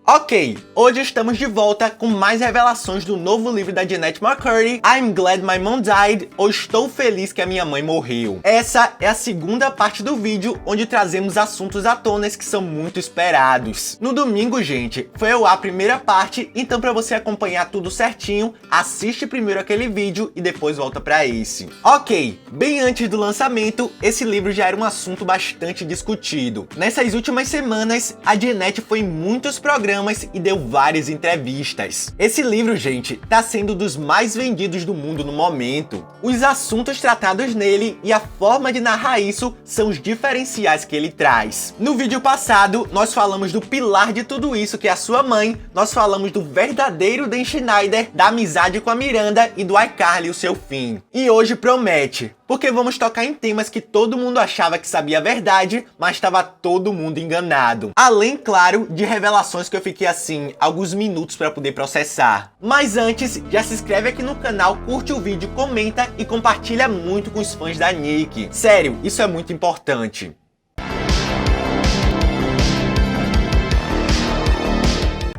Ok, hoje estamos de volta com mais revelações do novo livro da Jennette McCurdy, I'm Glad My Mom Died, ou Estou Feliz que a Minha Mãe Morreu. Essa é a segunda parte do vídeo, onde trazemos assuntos à tona que são muito esperados. No domingo, gente, foi ao ar a primeira parte, então para você acompanhar tudo certinho, assiste primeiro aquele vídeo e depois volta para esse. Ok, bem antes do lançamento, esse livro já era um assunto bastante discutido. Nessas últimas semanas, a Jennette foi em muitos programas e deu várias entrevistas. Esse livro, gente, tá sendo dos mais vendidos do mundo no momento. Os assuntos tratados nele e a forma de narrar isso são os diferenciais que ele traz. No vídeo passado, nós falamos do pilar de tudo isso, que é a sua mãe, nós falamos do verdadeiro Dan Schneider, da amizade com a Miranda e do iCarly, o seu fim. E hoje promete, porque vamos tocar em temas que todo mundo achava que sabia a verdade, mas estava todo mundo enganado. Além, claro, de revelações que eu fiquei assim, alguns minutos para poder processar. Mas antes, já se inscreve aqui no canal, curte o vídeo, comenta e compartilha muito com os fãs da Nick. Sério, isso é muito importante.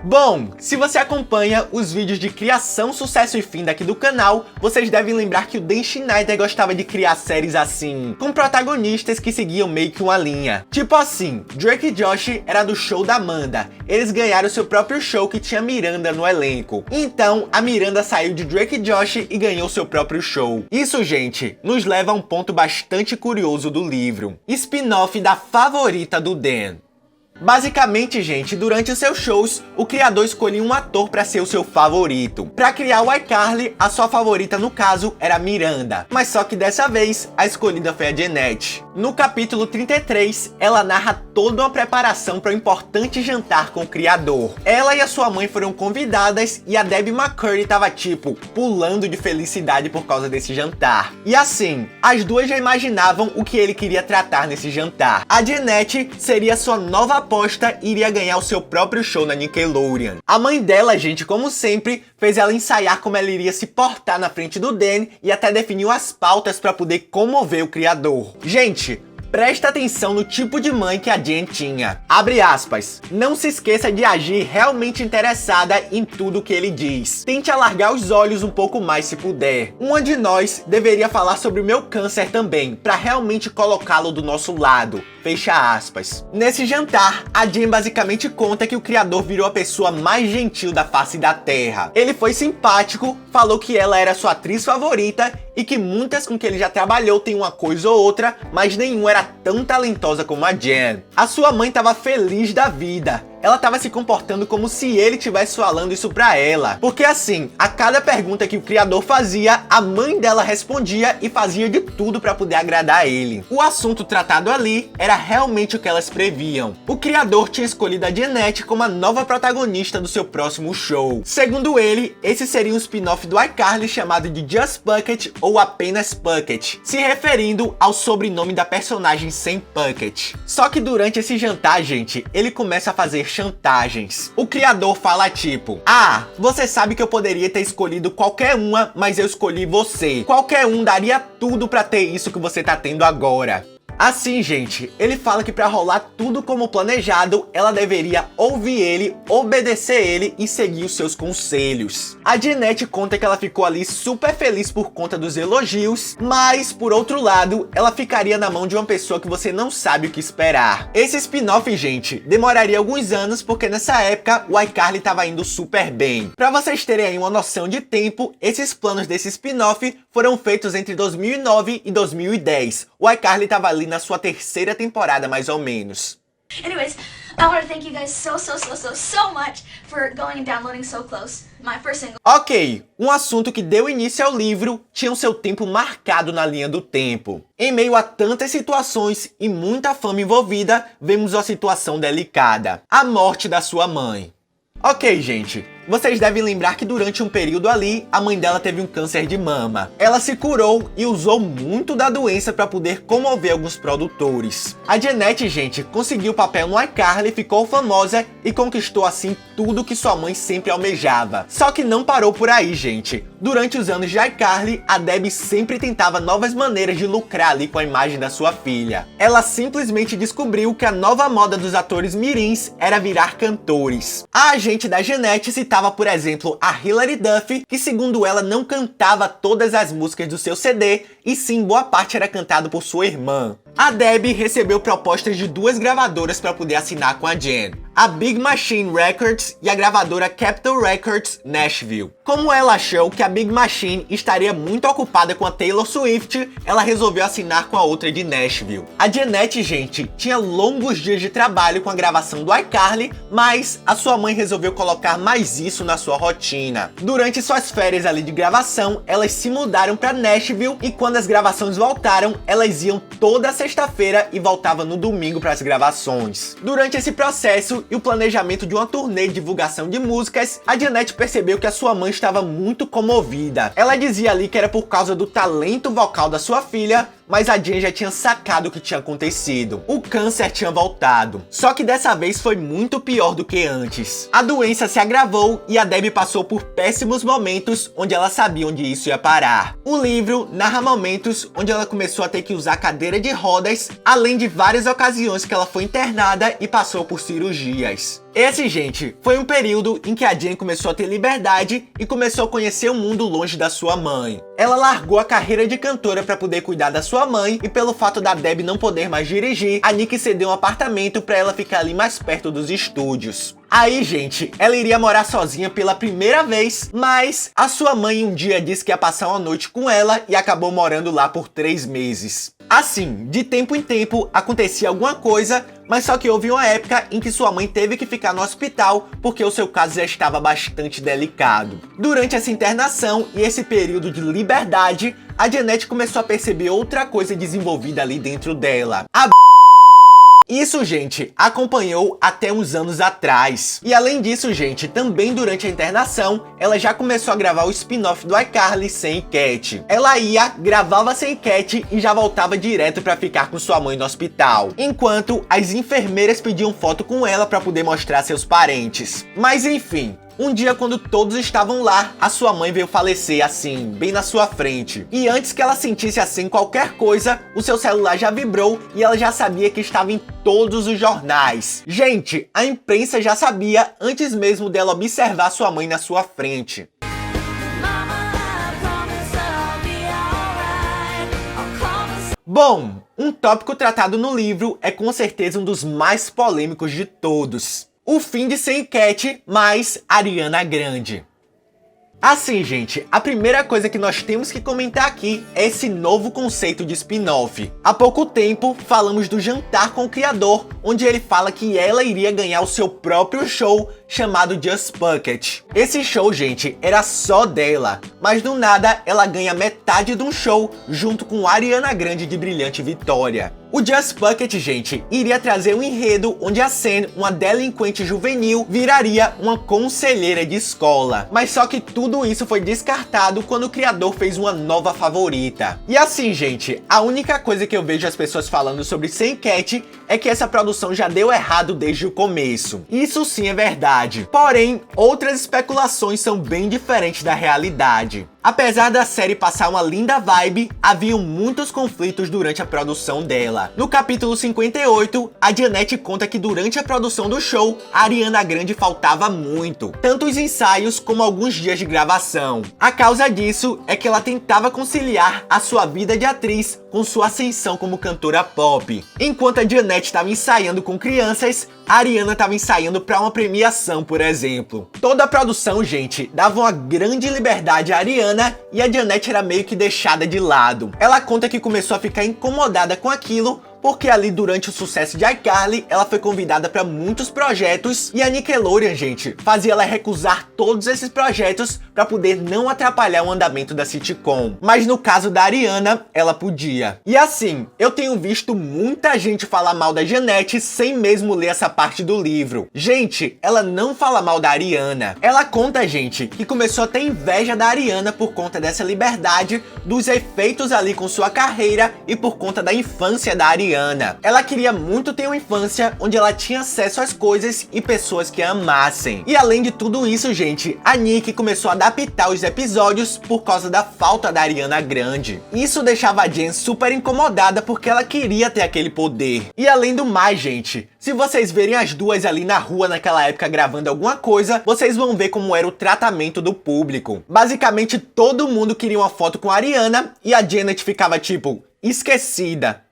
Bom, se você acompanha os vídeos de criação, sucesso e fim daqui do canal, vocês devem lembrar que o Dan Schneider gostava de criar séries assim, com protagonistas que seguiam meio que uma linha. Tipo assim, Drake e Josh era do show da Amanda, eles ganharam seu próprio show que tinha Miranda no elenco. Então, a Miranda saiu de Drake e Josh e ganhou seu próprio show. Isso, gente, nos leva a um ponto bastante curioso do livro. Spin-off da favorita do Dan. Basicamente, gente, durante os seus shows, o criador escolhia um ator para ser o seu favorito. Para criar o iCarly, a sua favorita no caso era Miranda, mas só que dessa vez a escolhida foi a Jennette. No capítulo 33, ela narra toda uma preparação para um importante jantar com o criador. Ela e a sua mãe foram convidadas e a Debbie McCurdy tava tipo pulando de felicidade por causa desse jantar. E assim, as duas já imaginavam o que ele queria tratar nesse jantar. A Jennette seria sua nova aposta e iria ganhar o seu próprio show na Nickelodeon. A mãe dela, gente, como sempre, fez ela ensaiar como ela iria se portar na frente do Dan e até definiu as pautas para poder comover o criador. Gente, presta atenção no tipo de mãe que a Jen tinha. Abre aspas. Não se esqueça de agir realmente interessada em tudo que ele diz. Tente alargar os olhos um pouco mais se puder. Uma de nós deveria falar sobre o meu câncer também, para realmente colocá-lo do nosso lado. Fecha aspas. Nesse jantar, a Jen basicamente conta que o criador virou a pessoa mais gentil da face da Terra. Ele foi simpático, falou que ela era sua atriz favorita e que muitas com que ele já trabalhou tem uma coisa ou outra, mas nenhuma era tão talentosa como a Jen. A sua mãe estava feliz da vida. Ela estava se comportando como se ele estivesse falando isso pra ela. Porque assim, a cada pergunta que o criador fazia, a mãe dela respondia e fazia de tudo para poder agradar ele. O assunto tratado ali era realmente o que elas previam. O criador tinha escolhido a Jennette como a nova protagonista do seu próximo show. Segundo ele, esse seria um spin-off do iCarly chamado de Just Puckett ou apenas Puckett, se referindo ao sobrenome da personagem sem Puckett. Só que durante esse jantar, gente, ele começa a fazer chantagens. O criador fala tipo: ah, você sabe que eu poderia ter escolhido qualquer uma, mas eu escolhi você. Qualquer um daria tudo pra ter isso que você tá tendo agora. Assim, gente, ele fala que para rolar tudo como planejado, ela deveria ouvir ele, obedecer ele e seguir os seus conselhos. A Jennette conta que ela ficou ali super feliz por conta dos elogios, mas, por outro lado, ela ficaria na mão de uma pessoa que você não sabe o que esperar. Esse spin-off, gente, demoraria alguns anos porque nessa época o iCarly tava indo super bem. Para vocês terem aí uma noção de tempo, esses planos desse spin-off foram feitos entre 2009 e 2010. O iCarly tava ali na sua terceira temporada, mais ou menos. Anyways, I want to thank you guys so much for going and downloading So Close, my first single. Ok, um assunto que deu início ao livro tinha o seu tempo marcado na linha do tempo. Em meio a tantas situações e muita fama envolvida, vemos uma situação delicada: a morte da sua mãe. Ok, gente, Vocês devem lembrar que durante um período ali, a mãe dela teve um câncer de mama. Ela se curou e usou muito da doença para poder comover alguns produtores. A Jeanette, gente, conseguiu papel no iCarly, ficou famosa e conquistou assim tudo que sua mãe sempre almejava. Só que não parou por aí, gente. Durante os anos de iCarly, a Debbie sempre tentava novas maneiras de lucrar ali com a imagem da sua filha. Ela simplesmente descobriu que a nova moda dos atores mirins era virar cantores. A agente da Jeanette citava, por exemplo, a Hilary Duff, que segundo ela não cantava todas as músicas do seu CD, e sim boa parte era cantado por sua irmã. A Debbie recebeu propostas de duas gravadoras para poder assinar com a Jen, a Big Machine Records e a gravadora Capitol Records Nashville. Como ela achou que a Big Machine estaria muito ocupada com a Taylor Swift, ela resolveu assinar com a outra de Nashville. A Jeanette, gente, tinha longos dias de trabalho com a gravação do iCarly, mas a sua mãe resolveu colocar mais isso na sua rotina. Durante suas férias ali de gravação, elas se mudaram para Nashville e quando as gravações voltaram, elas iam toda sexta-feira e voltavam no domingo para as gravações. Durante esse processo e o planejamento de uma turnê de divulgação de músicas, a Jeanette percebeu que a sua mãe estava muito comovida. Ela dizia ali que era por causa do talento vocal da sua filha, mas a Jen já tinha sacado o que tinha acontecido. O câncer tinha voltado. Só que dessa vez foi muito pior do que antes. A doença se agravou e a Debbie passou por péssimos momentos onde ela sabia onde isso ia parar. O livro narra momentos onde ela começou a ter que usar cadeira de rodas, além de várias ocasiões que ela foi internada e passou por cirurgias. Esse, gente, foi um período em que a Jen começou a ter liberdade e começou a conhecer o mundo longe da sua mãe. Ela largou a carreira de cantora para poder cuidar da sua mãe e pelo fato da Debbie não poder mais dirigir, a Nick cedeu um apartamento para ela ficar ali mais perto dos estúdios. Aí, gente, ela iria morar sozinha pela primeira vez, mas a sua mãe um dia disse que ia passar uma noite com ela e acabou morando lá por 3 meses. Assim, de tempo em tempo acontecia alguma coisa, mas só que houve uma época em que sua mãe teve que ficar no hospital porque o seu caso já estava bastante delicado. Durante essa internação e esse período de liberdade, a Jeanette começou a perceber outra coisa desenvolvida ali dentro dela. Isso, gente, acompanhou até uns anos atrás. E além disso, gente, também durante a internação, ela já começou a gravar o spin-off do iCarly sem Cat. Ela ia, gravava sem Cat e já voltava direto pra ficar com sua mãe no hospital. Enquanto as enfermeiras pediam foto com ela pra poder mostrar seus parentes. Mas enfim, um dia, quando todos estavam lá, a sua mãe veio falecer assim, bem na sua frente. E antes que ela sentisse assim qualquer coisa, o seu celular já vibrou e ela já sabia que estava em todos os jornais. Gente, a imprensa já sabia antes mesmo dela observar sua mãe na sua frente. Bom, um tópico tratado no livro é com certeza um dos mais polêmicos de todos. O fim de Sem Cat mais Ariana Grande. Assim, gente, a primeira coisa que nós temos que comentar aqui é esse novo conceito de spin-off. Há pouco tempo, falamos do Jantar com o Criador, onde ele fala que ela iria ganhar o seu próprio show chamado Just Bucket. Esse show, gente, era só dela, mas do nada ela ganha metade de um show junto com Ariana Grande de Brilhante Vitória. O Just Bucket, gente, iria trazer um enredo onde a Sam, uma delinquente juvenil, viraria uma conselheira de escola. Mas só que tudo isso foi descartado quando o criador fez uma nova favorita. E assim, gente, a única coisa que eu vejo as pessoas falando sobre Sem Cat é que essa produção já deu errado desde o começo. Isso sim é verdade. Porém, outras especulações são bem diferentes da realidade. Apesar da série passar uma linda vibe, haviam muitos conflitos durante a produção dela. No capítulo 58, a Jeanette conta que durante a produção do show, a Ariana Grande faltava muito, tanto os ensaios como alguns dias de gravação. A causa disso é que ela tentava conciliar a sua vida de atriz com sua ascensão como cantora pop. Enquanto a Jeanette estava ensaiando com crianças, a Ariana estava ensaiando para uma premiação, por exemplo. Toda a produção, gente, dava uma grande liberdade à Ariana e a Jeanette era meio que deixada de lado. Ela conta que começou a ficar incomodada com aquilo porque ali durante o sucesso de iCarly, ela foi convidada para muitos projetos e a Nickelodeon, gente, fazia ela recusar todos esses projetos para poder não atrapalhar o andamento da sitcom. Mas no caso da Ariana, ela podia. E assim, eu tenho visto muita gente falar mal da Jeanette sem mesmo ler essa parte do livro. Gente, ela não fala mal da Ariana. Ela conta, gente, que começou a ter inveja da Ariana por conta dessa liberdade, dos efeitos ali com sua carreira e por conta da infância da Ariana. Ela queria muito ter uma infância onde ela tinha acesso às coisas e pessoas que a amassem. E além de tudo isso, gente, a Nick começou a adaptar os episódios por causa da falta da Ariana Grande. Isso deixava a Jen super incomodada porque ela queria ter aquele poder. E além do mais, gente, se vocês verem as duas ali na rua naquela época gravando alguma coisa, vocês vão ver como era o tratamento do público. Basicamente todo mundo queria uma foto com a Ariana e a Janet ficava tipo, esquecida.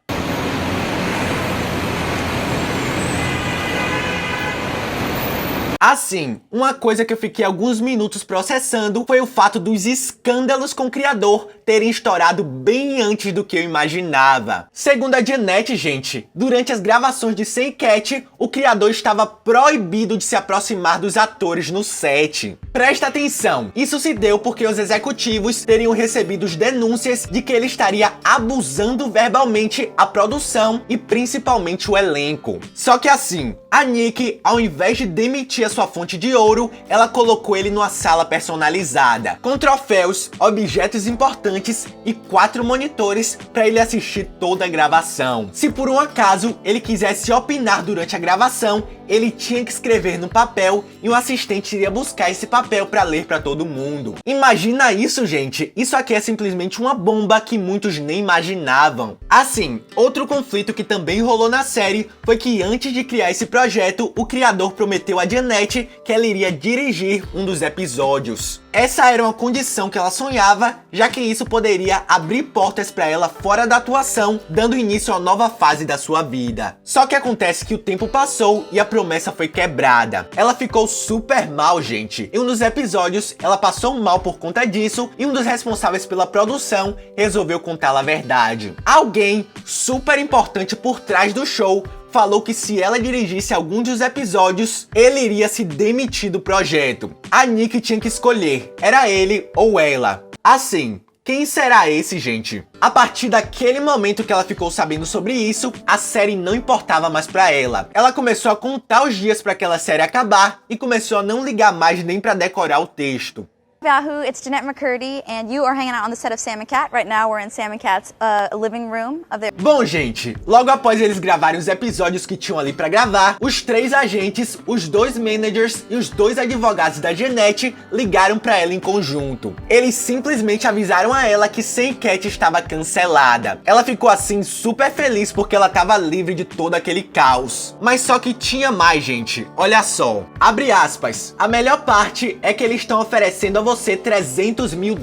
Assim, uma coisa que eu fiquei alguns minutos processando foi o fato dos escândalos com o criador terem estourado bem antes do que eu imaginava. Segundo a Janet, gente, durante as gravações de Sam e Cat, o criador estava proibido de se aproximar dos atores no set. Presta atenção, isso se deu porque os executivos teriam recebido denúncias de que ele estaria abusando verbalmente a produção e principalmente o elenco. Só que assim, a Nick, ao invés de demitir a sua fonte de ouro, ela colocou ele numa sala personalizada, com troféus, objetos importantes e 4 monitores para ele assistir toda a gravação. Se por um acaso ele quisesse opinar durante a gravação, ele tinha que escrever no papel e um assistente iria buscar esse papel para ler para todo mundo. Imagina isso, gente! Isso aqui é simplesmente uma bomba que muitos nem imaginavam. Assim, outro conflito que também rolou na série foi que antes de criar esse projeto, o criador prometeu a Janet que ela iria dirigir um dos episódios. Essa era uma condição que ela sonhava, já que isso poderia abrir portas para ela fora da atuação, dando início a uma nova fase da sua vida. Só que acontece que o tempo passou e a promessa foi quebrada. Ela ficou super mal, gente. Em um dos episódios, ela passou mal por conta disso e um dos responsáveis pela produção resolveu contá-la a verdade. Alguém super importante por trás do show falou que se ela dirigisse algum dos episódios, ele iria se demitir do projeto. A Nick tinha que escolher, era ele ou ela. Assim, quem será esse, gente? A partir daquele momento que ela ficou sabendo sobre isso, a série não importava mais pra ela. Ela começou a contar os dias para aquela série acabar e começou a não ligar mais nem pra decorar o texto. Yahoo, it's Jeanette McCurdy, and you are hanging out on the set of Sam and Cat. Right now we're in Sam and Cat's living room of their... Bom, gente, logo após eles gravarem os episódios que tinham ali pra gravar, os 3 agentes, os 2 managers e os 2 advogados da Janet ligaram pra ela em conjunto. Eles simplesmente avisaram a ela que Sam e Cat estava cancelada. Ela ficou assim super feliz porque ela estava livre de todo aquele caos. Mas só que tinha mais, gente. Olha só, abre aspas, a melhor parte é que eles estão oferecendo a você $300 mil.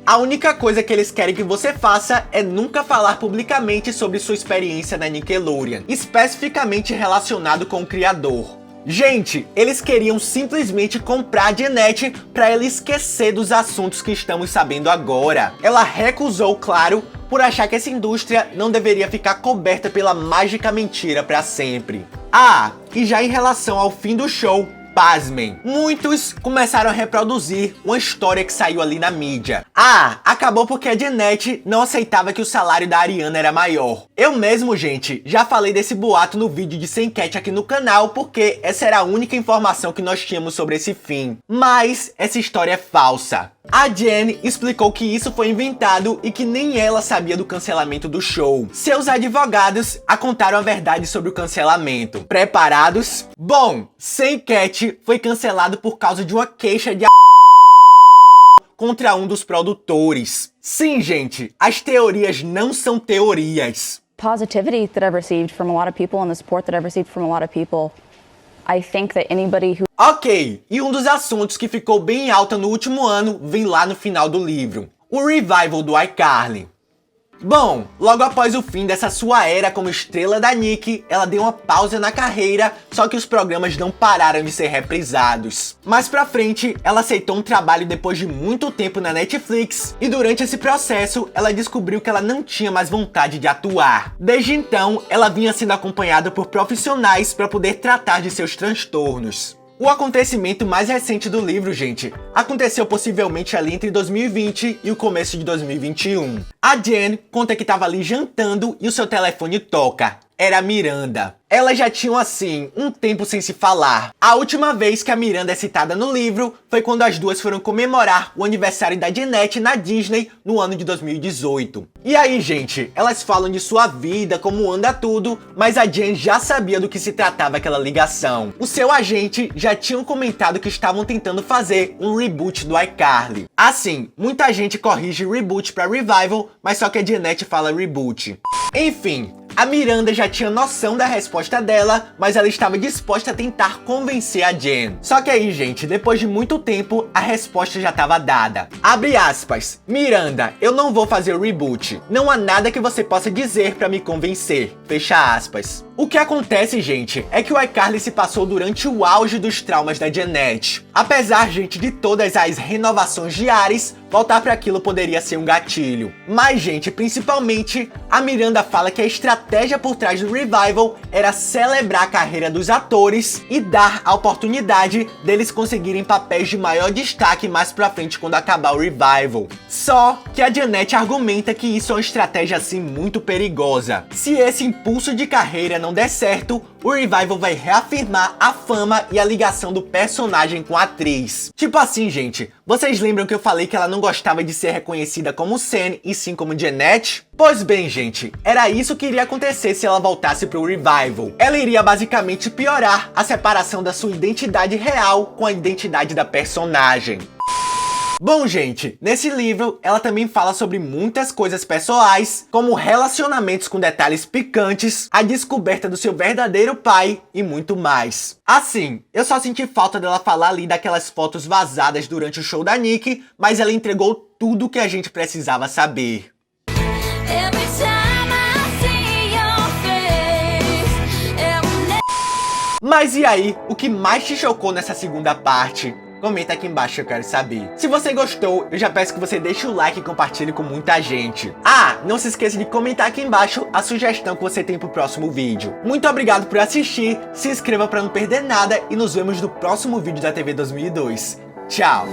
A única coisa que eles querem que você faça é nunca falar publicamente sobre sua experiência na Nickelodeon, especificamente relacionado com o criador. Gente, eles queriam simplesmente comprar a Janet para ela esquecer dos assuntos que estamos sabendo agora. Ela recusou, claro, por achar que essa indústria não deveria ficar coberta pela mágica mentira para sempre. Ah, e já em relação ao fim do show, pasmem, muitos começaram a reproduzir uma história que saiu ali na mídia. Ah, acabou porque a Janet não aceitava que o salário da Ariana era maior. Eu mesmo, gente, já falei desse boato no vídeo de Sam e Cat aqui no canal, porque essa era a única informação que nós tínhamos sobre esse fim. Mas essa história é falsa. A Jen explicou que isso foi inventado e que nem ela sabia do cancelamento do show. Seus advogados a contaram a verdade sobre o cancelamento. Preparados? Bom, Sam e Cat foi cancelado por causa de uma queixa de contra um dos produtores. Sim, gente, as teorias não são teorias. Positivity that I've received from a lot of people and the support that I've received from a lot of people. I think that anybody who... Ok, e um dos assuntos que ficou bem alta no último ano vem lá no final do livro. O revival do iCarly. Bom, logo após o fim dessa sua era como estrela da Nick, ela deu uma pausa na carreira, só que os programas não pararam de ser reprisados. Mais pra frente, ela aceitou um trabalho depois de muito tempo na Netflix, e durante esse processo, ela descobriu que ela não tinha mais vontade de atuar. Desde então, ela vinha sendo acompanhada por profissionais para poder tratar de seus transtornos. O acontecimento mais recente do livro, gente, aconteceu possivelmente ali entre 2020 e o começo de 2021. A Jen conta que estava ali jantando e o seu telefone toca. era a Miranda. Elas já tinham, assim, um tempo sem se falar. A última vez que a Miranda é citada no livro foi quando as duas foram comemorar o aniversário da Jeanette na Disney no ano de 2018. E aí, gente, elas falam de sua vida, como anda tudo, mas a Jen já sabia do que se tratava aquela ligação. O seu agente já tinha comentado que estavam tentando fazer um reboot do iCarly. Assim, muita gente corrige reboot pra revival, mas só que a Jeanette fala reboot. Enfim, a Miranda já tinha noção da resposta dela, mas ela estava disposta a tentar convencer a Jen. Só que aí, gente, depois de muito tempo, a resposta já estava dada. Abre aspas. Miranda, eu não vou fazer o reboot. Não há nada que você possa dizer para me convencer. Fecha aspas. O que acontece, gente, é que o iCarly se passou durante o auge dos traumas da Jeanette. Apesar, gente, de todas as renovações de ares, voltar para aquilo poderia ser um gatilho. Mas, gente, principalmente, a Miranda fala que a estratégia por trás do revival era celebrar a carreira dos atores e dar a oportunidade deles conseguirem papéis de maior destaque mais pra frente quando acabar o revival. Só que a Jeanette argumenta que isso é uma estratégia assim muito perigosa. Se esse impulso de carreira não der certo, o revival vai reafirmar a fama e a ligação do personagem com a atriz. Tipo assim, gente, vocês lembram que eu falei que ela não gostava de ser reconhecida como Sam e sim como Jeanette? Pois bem, gente, era isso que iria acontecer se ela voltasse pro revival. Ela iria basicamente piorar a separação da sua identidade real com a identidade da personagem. Bom, gente, nesse livro ela também fala sobre muitas coisas pessoais, como relacionamentos com detalhes picantes, a descoberta do seu verdadeiro pai e muito mais. Assim, eu só senti falta dela falar ali daquelas fotos vazadas durante o show da Nicki, mas ela entregou tudo o que a gente precisava saber. Mas e aí, o que mais te chocou nessa segunda parte? Comenta aqui embaixo que eu quero saber. Se você gostou, eu já peço que você deixe o like e compartilhe com muita gente. Ah, não se esqueça de comentar aqui embaixo a sugestão que você tem pro próximo vídeo. Muito obrigado por assistir, se inscreva para não perder nada e nos vemos no próximo vídeo da TV 2002. Tchau!